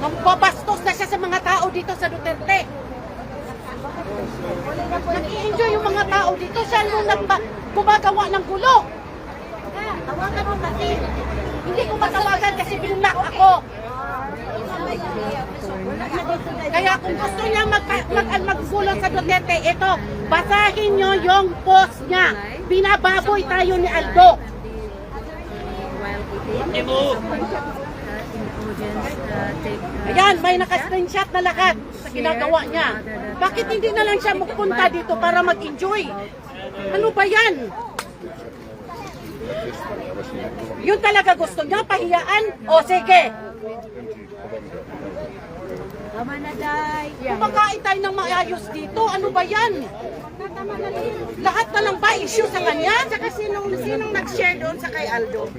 Nambabastos na siya sa mga tao dito sa Duterte. Nag-i-enjoy yung mga tao dito. Siya yung gumagawa ng gulo. Tawagan mo kasi. Hindi ko matawagan kasi binlock ako. Kaya kung gusto niya maggulo sa Duterte, ito, basahin nyo yung post niya. Binababoy tayo ni Aldo. Ayan, may naka-screenshot na lahat sa ginagawa niya. Bakit hindi na lang siya magpunta dito para mag-enjoy? Ano ba yan? Yun talaga gusto niya, pahiyaan? O sige. Tama na, Day. Kumakain tayo ng maayos dito. Ano ba yan? Lahat na lang ba issue sa kanya? Saka sinong nag-share doon sa kay Aldo?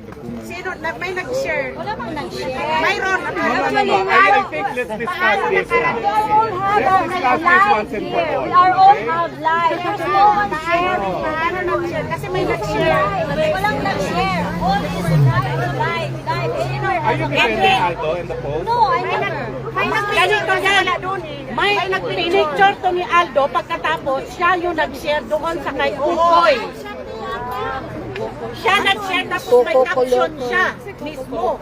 May nag-share? Wala bang nag-share? Mayroon. I think let's discuss this now. Let's discuss this once and for all. We are all have lives. There's no nag-share. Paano nag-share? Kasi may nag-share. Walang nag-share. All is live. Are you defending Aldo in the post? No, I never. Ganito yan. May picture to ni Aldo pagkatapos siya yung nag-share doon sa kay Ukoy. Siya nag-share tapos may caption siya mismo.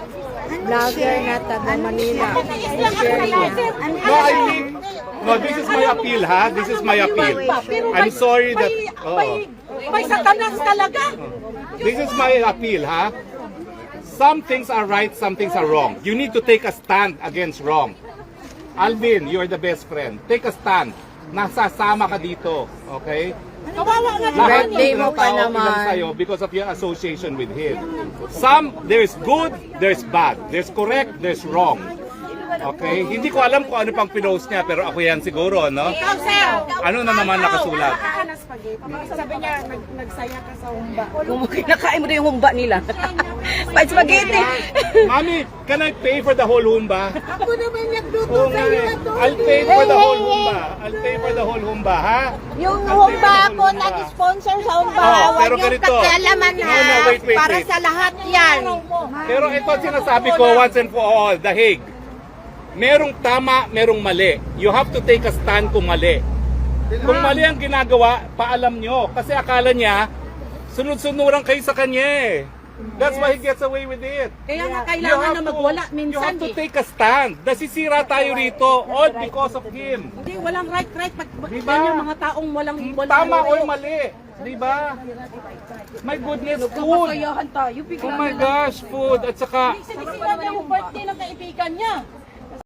Vlogger na taga Manila. No, I think, no, this is my appeal, ha? This is my appeal. I'm sorry that, May satanas talaga. this is my appeal, ha? Some things are right, some things are wrong. You need to take a stand against wrong. Alvin, you're the best friend. Take a stand. Nasasama ka dito, okay? Kawawa nga Lahat naman. Birthday ng mo pa tao naman. ilang sa'yo because of your association with him. Some, there's good, there's bad. There's correct, there's wrong. Okay? Hindi ko alam kung ano pang pinost niya, pero ako yan siguro, no? Ikaw, sir. Ano na naman nakasulat? Sabi niya, nagsaya ka sa humba. Kung kinakain mo na yung humba nila. Pa spaghetti. Mami, can I pay for the whole humba? Ako naman nagluto Oo sa nga iyo eh. ito. I'll pay for the whole humba. I'll pay for the whole humba, ha? Yung I'll pay humba for the ako whole humba. nag-sponsor sa humba. Oh, Huwag pero yung ganito. pakialaman No, ha. no, wait. Para sa lahat yan. Pero ito ang sinasabi ko once and for all, The Hague. Merong tama, merong mali. You have to take a stand kung mali. Kung mali ang ginagawa, paalam nyo. Kasi akala niya, sunod-sunuran kayo sa kanya eh. That's why he gets away with it. Kaya nga kailangan na magwala You minsan have to eh. take a stand. Nasisira tayo rito, all because of him. Hindi, walang right. Pag Diba? ganyan mga taong walang Tama or mali. Diba? My goodness, food. Kakayahan tayo. Oh my gosh, food. At saka, Sinisigaw niya yung birthday ng kaibigan niya.